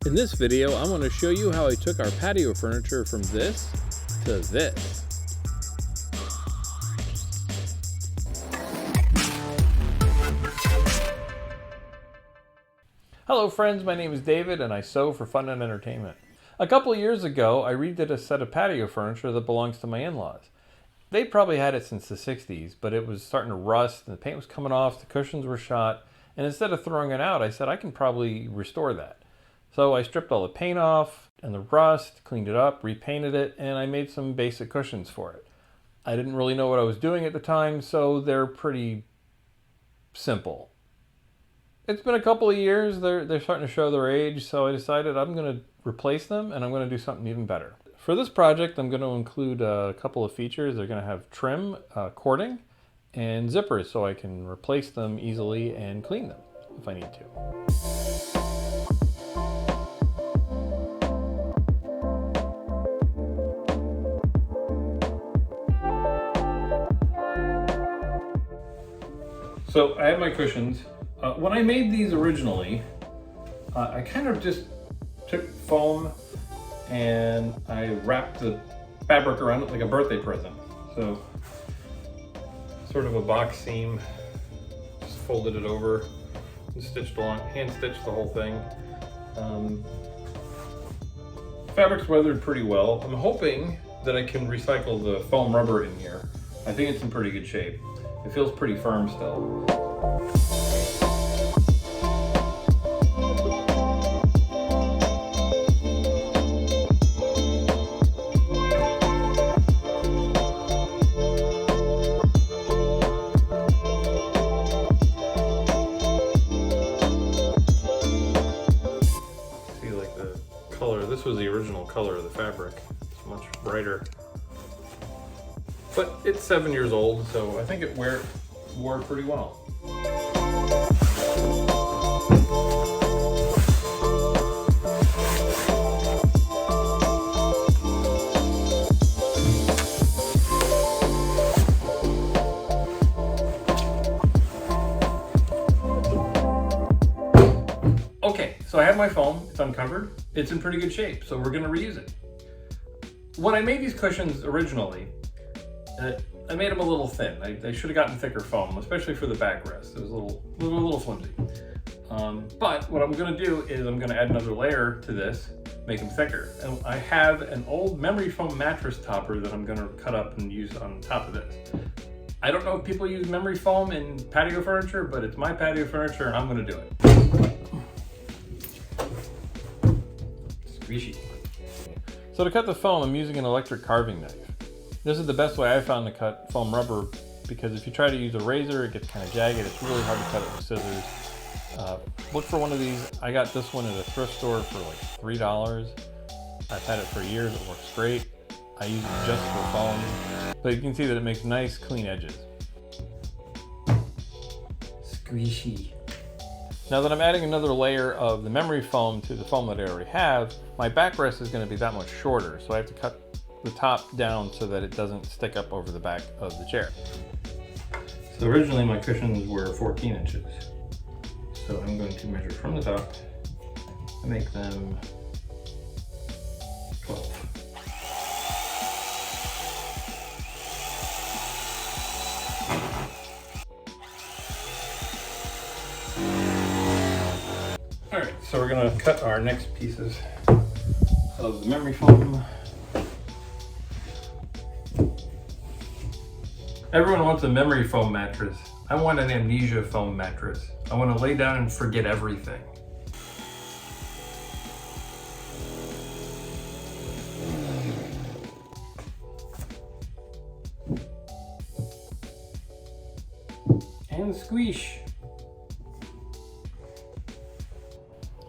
In this video, I want to show you how I took our patio furniture from this to this. Hello friends, my name is David and I sew for fun and entertainment. A couple of years ago, I redid a set of patio furniture that belongs to my in-laws. They probably had it since the 60s, but it was starting to rust and the paint was coming off, the cushions were shot, and instead of throwing it out, I said I can probably restore that. So I stripped all the paint off and the rust, cleaned it up, repainted it, and I made some basic cushions for it. I didn't really know what I was doing at the time, so they're pretty simple. It's been a couple of years, they're starting to show their age, so I decided I'm going to replace them and I'm going to do something even better. For this project, I'm going to include a couple of features. They're going to have trim, cording, and zippers so I can replace them easily and clean them if I need to. So I have my cushions. When I made these originally, I kind of just took foam and I wrapped the fabric around it like a birthday present. So sort of a box seam, just folded it over and stitched along, hand stitched the whole thing. Fabric's weathered pretty well. I'm hoping that I can recycle the foam rubber in here. I think it's in pretty good shape. It feels pretty firm still. See, like the color, this was the original color of the fabric. It's much brighter. But it's 7 years old, so I think it wore pretty well. Okay, so I have my foam, it's uncovered. It's in pretty good shape, so we're gonna reuse it. When I made these cushions originally, I made them a little thin. I should have gotten thicker foam, especially for the backrest. It was a little flimsy. But what I'm gonna do is I'm gonna add another layer to this, make them thicker. And I have an old memory foam mattress topper that I'm gonna cut up and use on top of this. I don't know if people use memory foam in patio furniture, but it's my patio furniture and I'm gonna do it. Squishy. So to cut the foam, I'm using an electric carving knife. This is the best way I've found to cut foam rubber because if you try to use a razor, it gets kind of jagged. It's really hard to cut it with scissors. Look for one of these. I got this one at a thrift store for like $3. I've had it for years. It works great. I use it just for foam. But you can see that it makes nice, clean edges. Squishy. Now that I'm adding another layer of the memory foam to the foam that I already have, my backrest is going to be that much shorter. So I have to cut the top down so that it doesn't stick up over the back of the chair. So originally my cushions were 14 inches. So I'm going to measure from the top and make them 12. All right, so we're gonna cut our next pieces of the memory foam. Everyone wants a memory foam mattress. I want an amnesia foam mattress. I want to lay down and forget everything. And squish.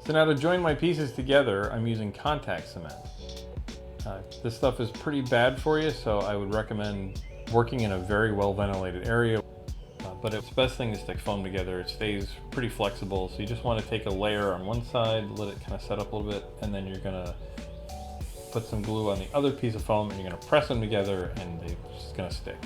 So now to join my pieces together, I'm using contact cement. This stuff is pretty bad for you, so I would recommend working in a very well ventilated area, but it's the best thing to stick foam together. It stays pretty flexible, so you just want to take a layer on one side, let it kind of set up a little bit, and then you're going to put some glue on the other piece of foam and you're going to press them together and they're just going to stick.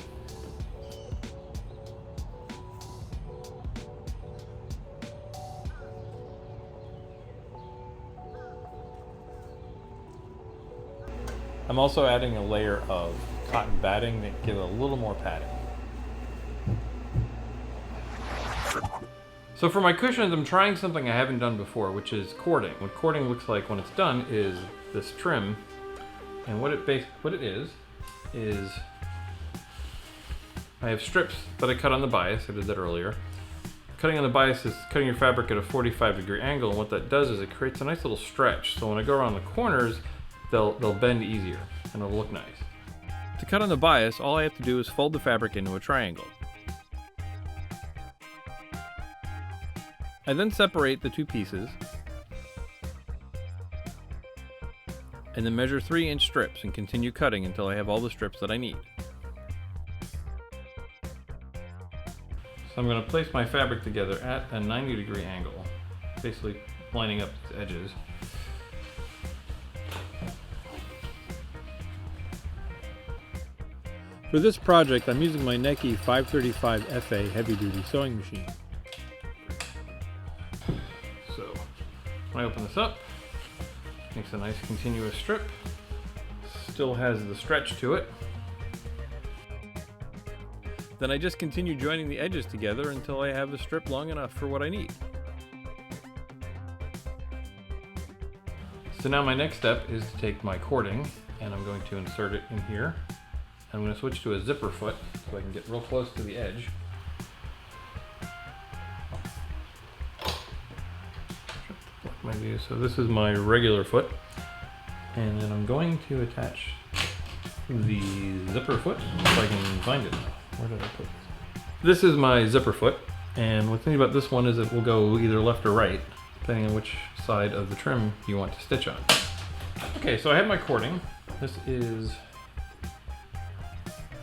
I'm also adding a layer of cotton batting to give it a little more padding. So for my cushions, I'm trying something I haven't done before, which is cording. What cording looks like when it's done is this trim, and what it is I have strips that I cut on the bias. I did that earlier. Cutting on the bias is cutting your fabric at a 45-degree angle, and what that does is it creates a nice little stretch. So when I go around the corners, they'll bend easier, and it'll look nice. To cut on the bias, all I have to do is fold the fabric into a triangle. I then separate the two pieces and then measure 3-inch strips and continue cutting until I have all the strips that I need. So I'm going to place my fabric together at a 90-degree angle, basically lining up its edges. For this project, I'm using my Nike 535 FA heavy-duty sewing machine. So when I open this up, it makes a nice continuous strip. Still has the stretch to it. Then I just continue joining the edges together until I have the strip long enough for what I need. So now my next step is to take my cording and I'm going to insert it in here. I'm going to switch to a zipper foot so I can get real close to the edge. So this is my regular foot, and then I'm going to attach the zipper foot if I can find it. Where did I put this? This is my zipper foot, and what's neat about this one is it will go either left or right, depending on which side of the trim you want to stitch on. Okay, so I have my cording. This is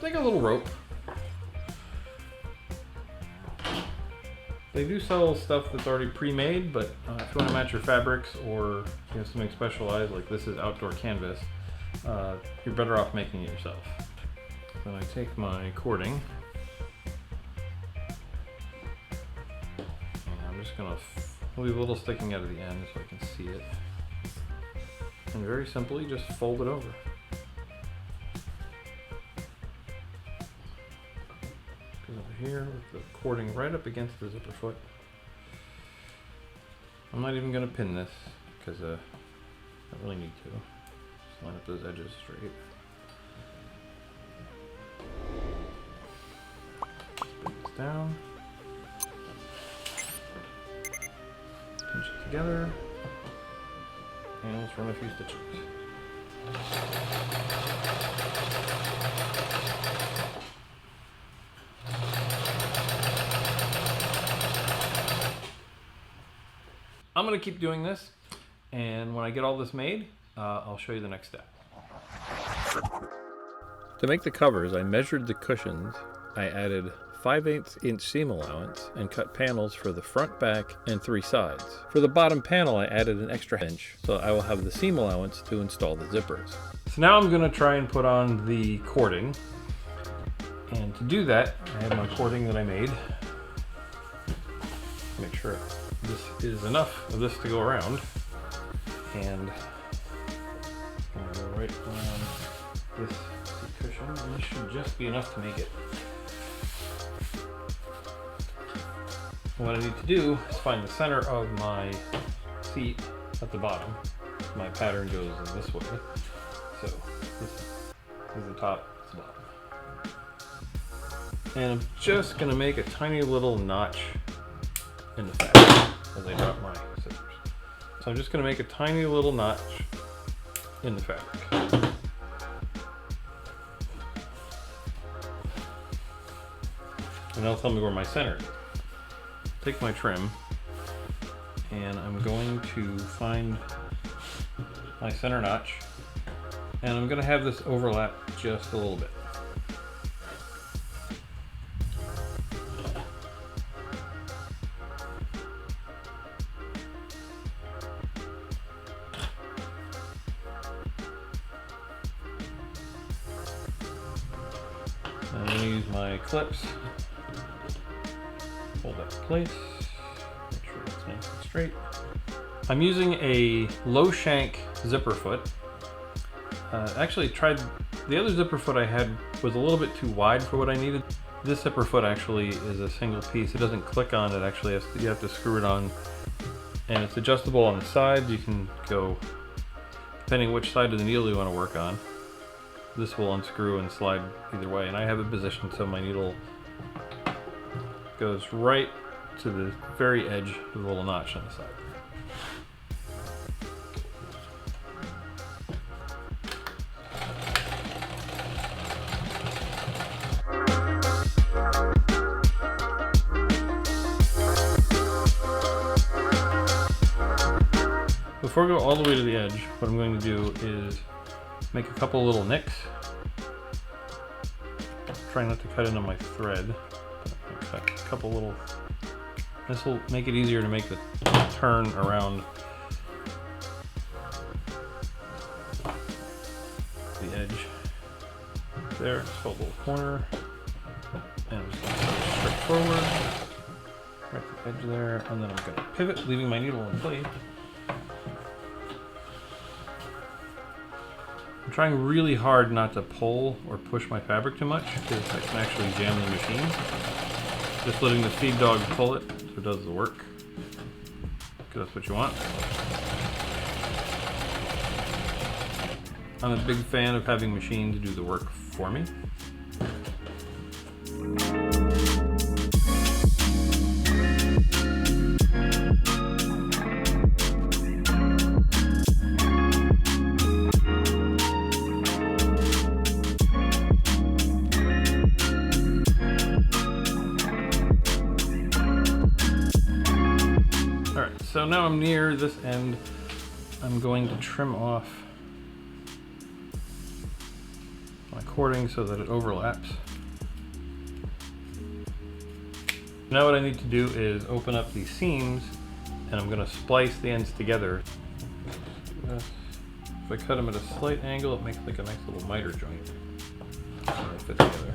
like a little rope. They do sell stuff that's already pre-made, but if you want to match your fabrics or you have something specialized, like this is outdoor canvas, you're better off making it yourself. Then I take my cording, and I'm just going to leave a little sticking out of the end so I can see it. And very simply, just fold it over. Over here with the cording right up against the zipper foot. I'm not even going to pin this because I don't really need to. Just line up those edges straight. Put this down. Pinch it together. And let's run a few stitches. I'm going to keep doing this, and when I get all this made, I'll show you the next step. To make the covers, I measured the cushions. I added 5/8 inch seam allowance and cut panels for the front, back, and 3 sides. For the bottom panel, I added an extra inch, so I will have the seam allowance to install the zippers. So now I'm going to try and put on the cording, and to do that, I have my cording that I made. Make sure this is enough of this to go around, and I'm going to go right around this cushion, and this should just be enough to make it. What I need to do is find the center of my seat at the bottom. My pattern goes in this way, so this is the top, this is the bottom. And I'm just going to make a tiny little notch in the fabric as I drop my scissors. So I'm just going to make a tiny little notch in the fabric. And that'll tell me where my center is. Take my trim, and I'm going to find my center notch, and I'm going to have this overlap just a little bit. I'm going to use my clips. Hold that in place. Make sure it's nice and straight. I'm using a low shank zipper foot. Actually tried, the other zipper foot I had was a little bit too wide for what I needed. This zipper foot actually is a single piece. It doesn't click on, it actually has to, you have to screw it on, and it's adjustable on the sides. You can go, depending which side of the needle you want to work on. This will unscrew and slide either way, and I have it positioned so my needle goes right to the very edge of the little notch on the side. Before I go all the way to the edge, what I'm going to do is make a couple little nicks. Try not to cut into my thread. Cut a couple little. This will make it easier to make the turn around the edge. There, just hold a little corner, and I'm just going to go straight forward, right at the edge there, and then I'm going to pivot, leaving my needle in place. I'm trying really hard not to pull or push my fabric too much because I can actually jam the machine. Just letting the feed dog pull it so it does the work, because that's what you want. I'm a big fan of having machines do the work for me. So now I'm near this end. I'm going to trim off my cording so that it overlaps. Now what I need to do is open up these seams, and I'm going to splice the ends together. If I cut them at a slight angle, it makes like a nice little miter joint. So they fit together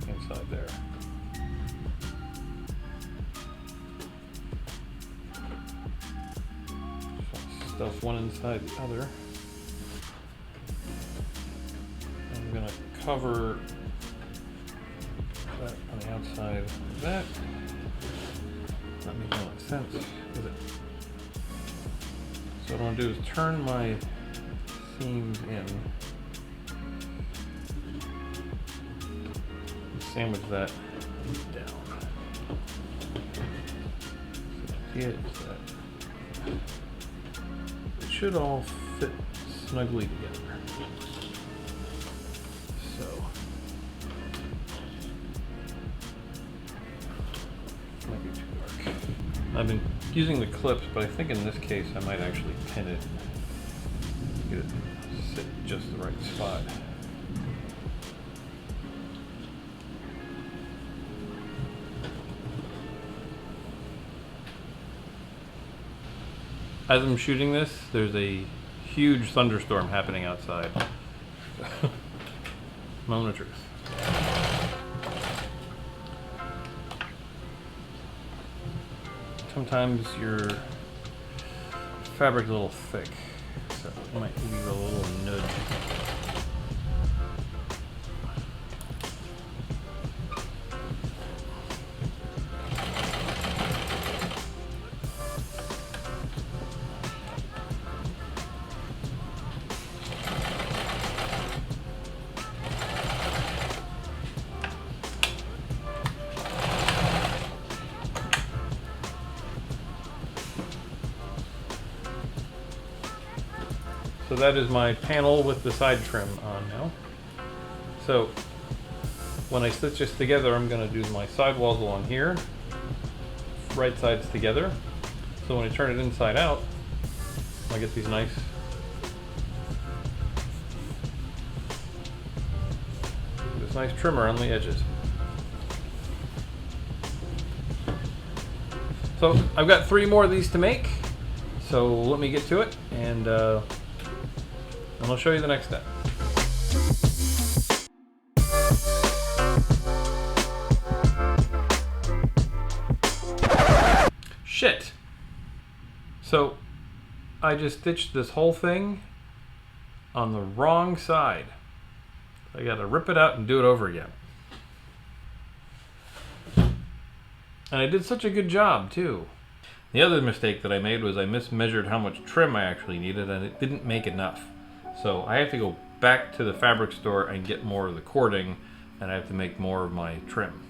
inside there. Stuff one inside the other. I'm going to cover that on the outside of that. That makes no sense, does it? So what I want to do is turn my seams in and sandwich that down. So the idea is that should all fit snugly together. So, might be too dark. I've been using the clips, but I think in this case I might actually pin it, get it to sit just the right spot. As I'm shooting this, there's a huge thunderstorm happening outside. Moment of truth. Sometimes your fabric's a little thick, so it might leave a little nudge. So that is my panel with the side trim on now. So when I stitch this together, I'm going to do my sidewalls along here, right sides together. So when I turn it inside out, I get these nice trimmer on the edges. So I've got 3 more of these to make. So let me get to it, and I'll show you the next step. Shit! So I just stitched this whole thing on the wrong side. I gotta rip it out and do it over again. And I did such a good job too. The other mistake that I made was I mismeasured how much trim I actually needed, and it didn't make enough. So I have to go back to the fabric store and get more of the cording, and I have to make more of my trim.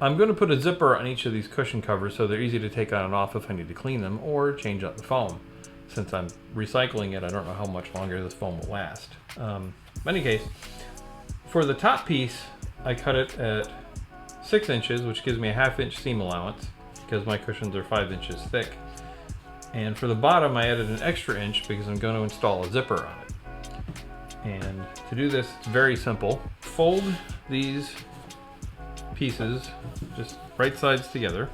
I'm going to put a zipper on each of these cushion covers so they're easy to take on and off if I need to clean them or change out the foam. Since I'm recycling it, I don't know how much longer this foam will last. In any case, for the top piece, I cut it at 6 inches, which gives me a 1/2 inch seam allowance because my cushions are 5 inches thick. And for the bottom, I added an extra inch because I'm going to install a zipper on it. And to do this, it's very simple. Fold these pieces just right sides together.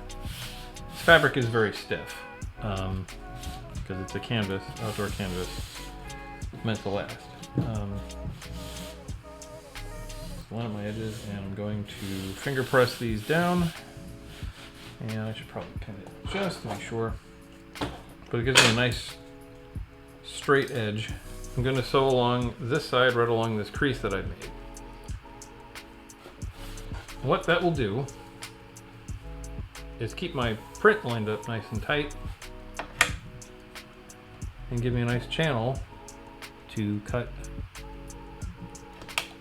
This fabric is very stiff because it's a canvas, outdoor canvas, meant to last. Line up my edges, and I'm going to finger press these down, and I should probably pin it just to be sure, but it gives me a nice straight edge. I'm going to sew along this side right along this crease that I've made. What that will do is keep my print lined up nice and tight and give me a nice channel to cut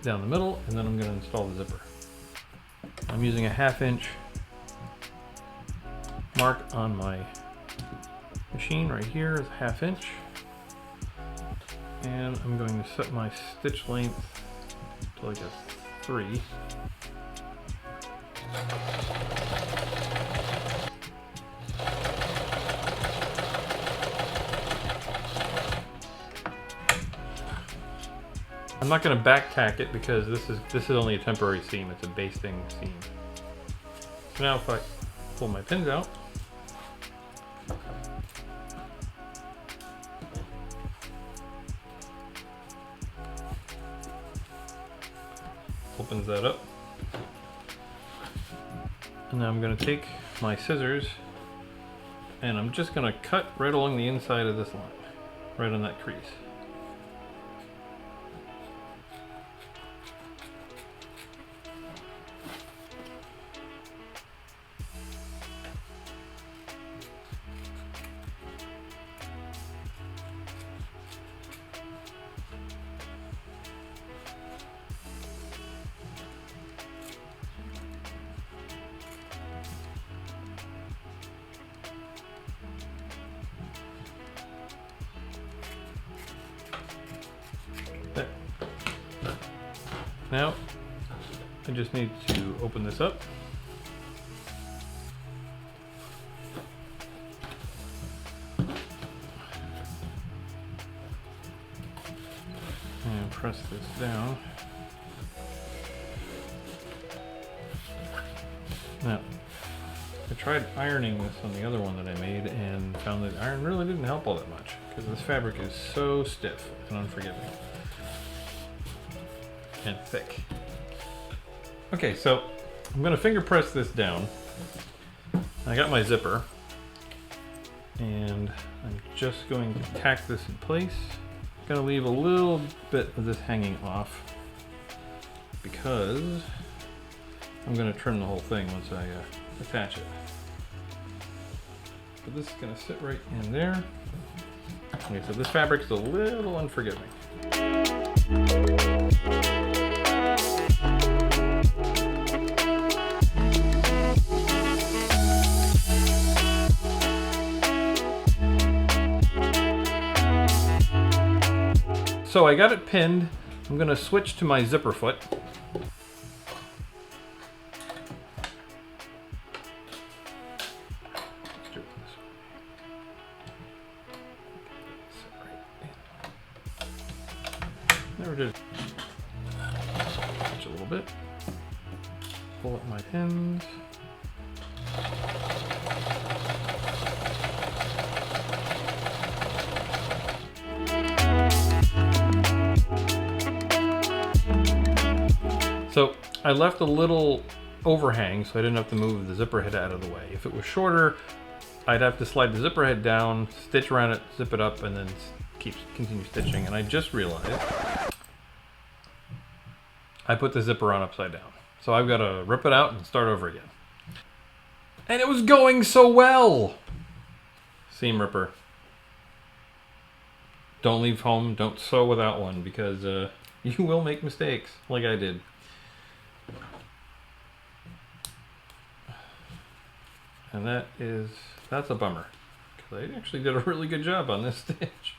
down the middle, and then I'm going to install the zipper. I'm using a 1/2 inch mark on my machine right here is 1/2 inch, and I'm going to set my stitch length to like a 3. I'm not going to back tack it because this is only a temporary seam. It's a basting seam. So now if I pull my pins out, opens that up. And now I'm going to take my scissors and I'm just going to cut right along the inside of this line, right on that crease. There. Now, I just need to open this up. And press this down. Now, I tried ironing this on the other one that I made and found that iron really didn't help all that much because this fabric is so stiff and unforgiving and thick. Okay, so I'm going to finger press this down. I got my zipper and I'm just going to tack this in place. I'm going to leave a little bit of this hanging off because I'm going to trim the whole thing once I attach it. But this is going to sit right in there. Okay, so this fabric is a little unforgiving. So I got it pinned. I'm going to switch to my zipper foot. Never did. Switch a little bit. Pull up my pins. I left a little overhang so I didn't have to move the zipper head out of the way. If it was shorter, I'd have to slide the zipper head down, stitch around it, zip it up, and then continue stitching. And I just realized I put the zipper on upside down. So I've got to rip it out and start over again. And it was going so well! Seam ripper. Don't leave home, don't sew without one, because you will make mistakes, like I did. And that's a bummer, because I actually did a really good job on this stitch.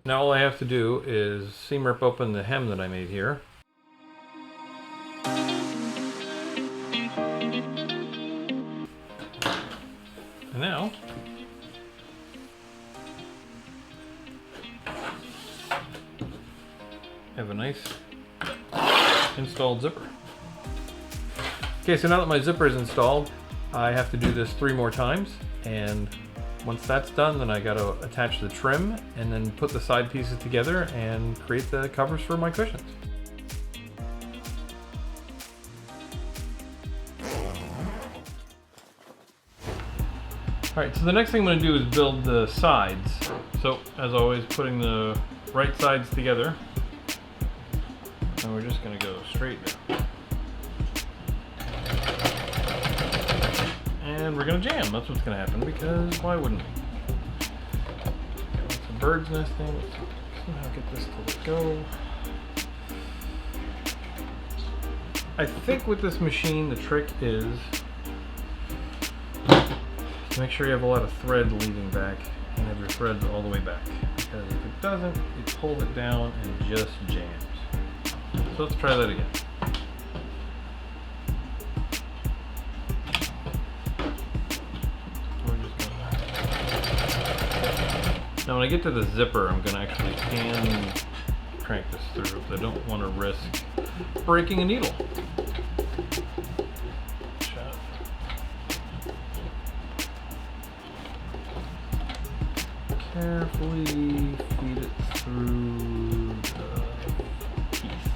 Now all I have to do is seam rip open the hem that I made here. And now, I have a nice installed zipper. Okay, so now that my zipper is installed, I have to do this 3 more times, and once that's done, then I got to attach the trim and then put the side pieces together and create the covers for my cushions. Alright, so the next thing I'm going to do is build the sides. So, as always, putting the right sides together. And we're just going to go straight down. And we're going to jam. That's what's going to happen, because why wouldn't we? Got some birds nesting. Let's somehow get this to let go. I think with this machine, the trick is to make sure you have a lot of thread leading back and have your threads all the way back. Because if it doesn't, you pull it down and just jams. So let's try that again. Now when I get to the zipper, I'm going to actually hand crank this through because I don't want to risk breaking a needle. Carefully feed it through the teeth.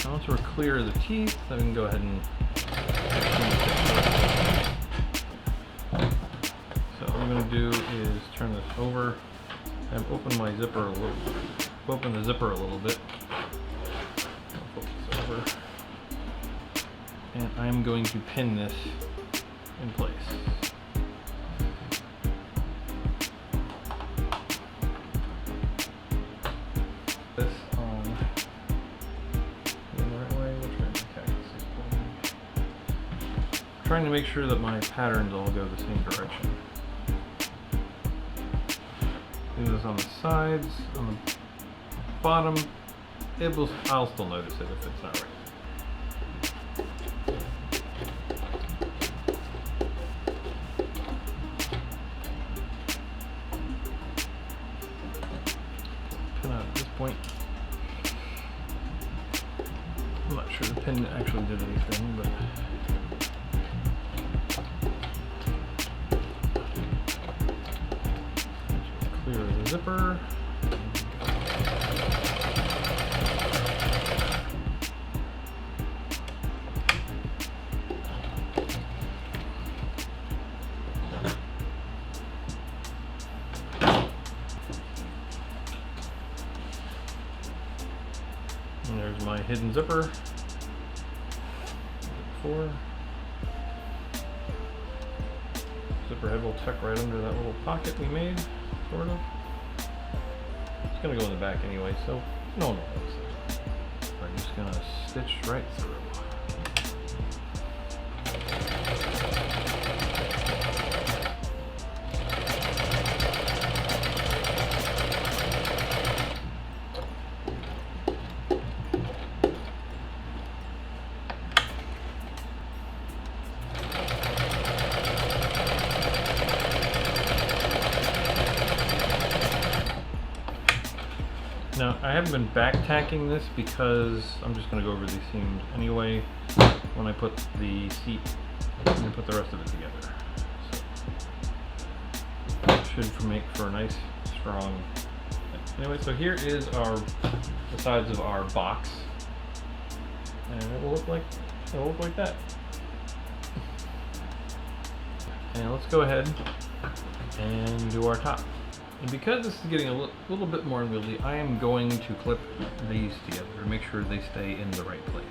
Now once we're clear of the teeth, then we can go ahead and going to do is turn this over and open my zipper a little. Open the zipper a little bit. I'll flip this over, and I'm going to pin this in place. This on the right way. Which way my cactus is pointing. Trying to make sure that my patterns all go the same direction. Do this on the sides, on the bottom. I'll still notice it if it's not right. Pin out at this point. I'm not sure the pin actually did anything, but clear the zipper. And there's my hidden zipper. Zipper head will tuck right under that little pocket we made, sort of. It's gonna go in the back anyway, so no one will notice it. We're just gonna stitch right through. Now, I haven't been back tacking this because I'm just going to go over these seams anyway when I put the seat and put the rest of it together. So, it should make for a nice, strong. Anyway, so here is the sides of our box, and it will look like that. And let's go ahead and do our top. And because this is getting a little bit more unwieldy, I am going to clip these together to make sure they stay in the right place.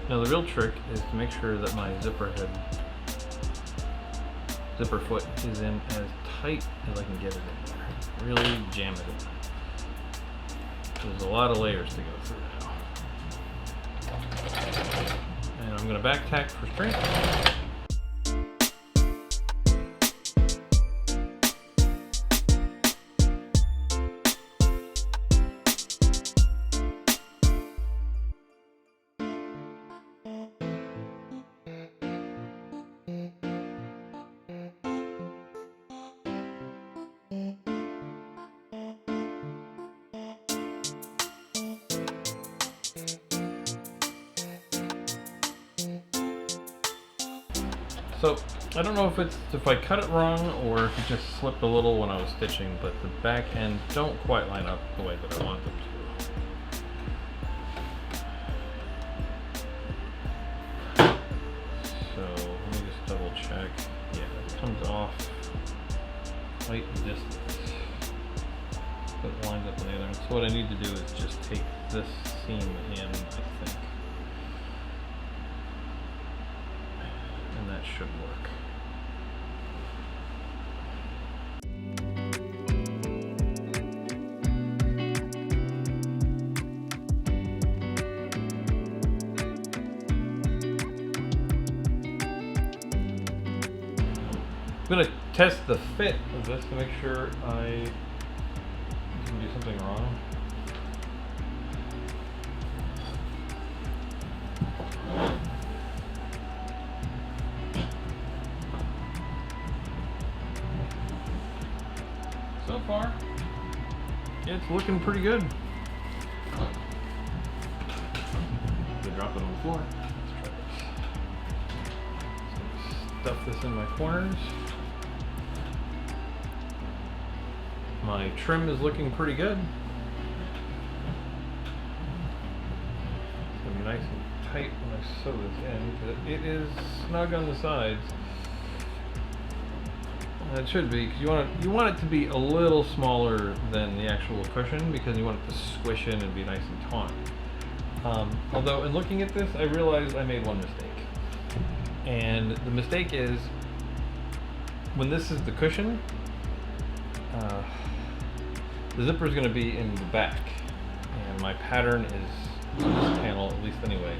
Now the real trick is to make sure that my zipper foot is in as tight as I can get it in there. Really jam it in. There's a lot of layers to go through now. And I'm going to back tack for strength. So, I don't know if I cut it wrong or if it just slipped a little when I was stitching, but the back ends don't quite line up the way that I want them to. So, let me just double check. Yeah, it comes off quite a distance, but it lines up on the other end. So what I need to do is just take this seam in, I think. And that should work. I'm going to test the fit of this to make sure I didn't do something wrong. So far, it's looking pretty good. Drop it on the floor. Let's try this. Stuff this in my corners. My trim is looking pretty good. It's gonna be nice and tight when I sew this in, because it is snug on the sides. It should be, because you want it to be a little smaller than the actual cushion, because you want it to squish in and be nice and taut. Although in looking at this, I realized I made one mistake. And the mistake is, when this is the cushion, the zipper is going to be in the back, and my pattern is, on this panel, at least anyway,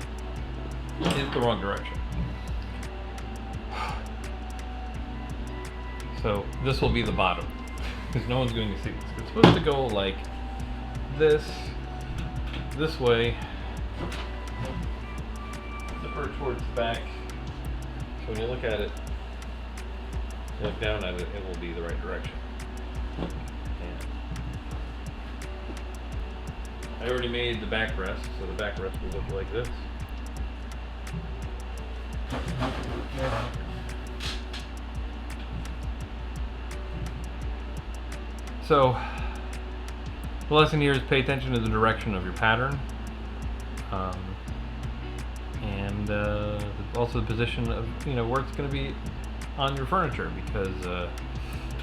is the wrong direction. So this will be the bottom, because no one's going to see this. It's supposed to go like this way, zipper towards the back. So when you look at it, you look down at it, it will be the right direction. And I already made the backrest, so the backrest will look like this. So the lesson here is pay attention to the direction of your pattern, and also the position of where it's going to be on your furniture, because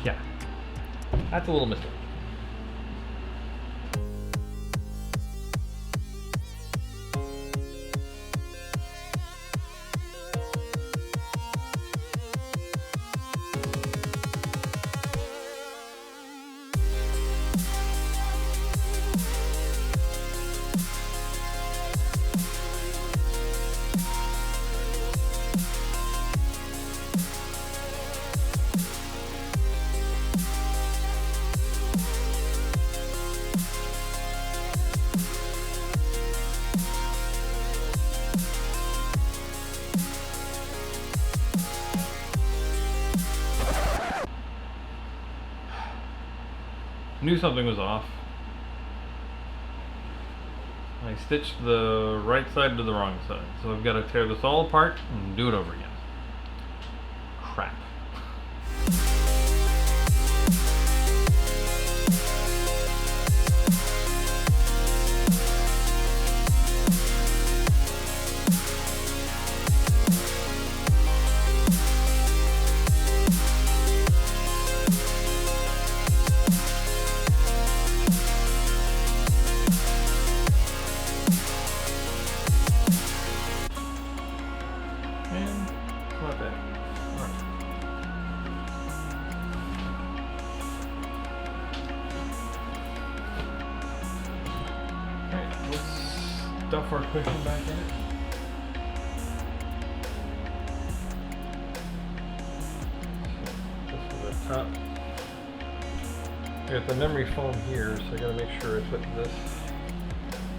yeah, that's a little mistake. knew something was off. I stitched the right side to the wrong side, so I've got to tear this all apart and do it over again. Crap. Not bad. Alright. Alright, let's stuff our cushion back in it. This is the top. I got the memory foam here, so I gotta make sure I put this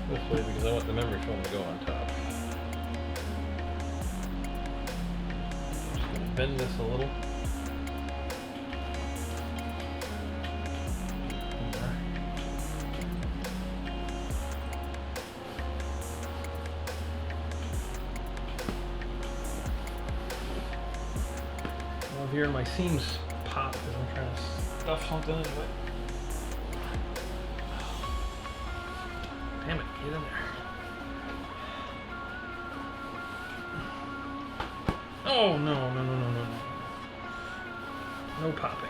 way because I want the memory foam to go on top. Bend this a little. Well, here my seams pop because I'm trying to stuff something into it. Damn it, get in there. Oh, no. No popping.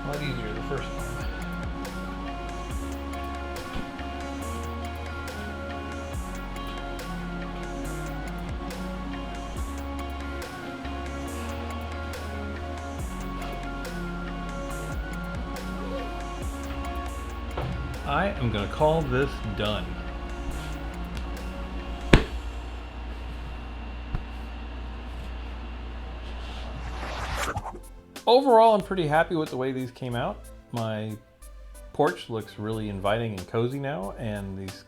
A lot easier the first time. I am going to call this done. Overall, I'm pretty happy with the way these came out. My porch looks really inviting and cozy now, and these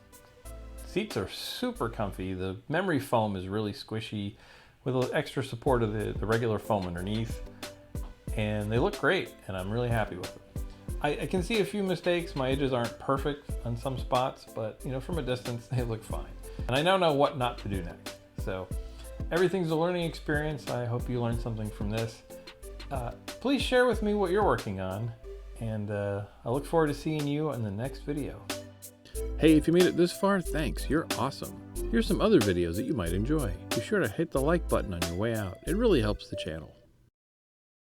seats are super comfy. The memory foam is really squishy with a little extra support of the regular foam underneath, and they look great, and I'm really happy with them. I can see a few mistakes. My edges aren't perfect on some spots, but you know, from a distance, they look fine. And I now know what not to do next. So everything's a learning experience. I hope you learned something from this. Please share with me what you're working on, and I look forward to seeing you in the next video. Hey, if you made it this far, thanks, you're awesome. Here's some other videos that you might enjoy. Be sure to hit the like button on your way out. It really helps the channel.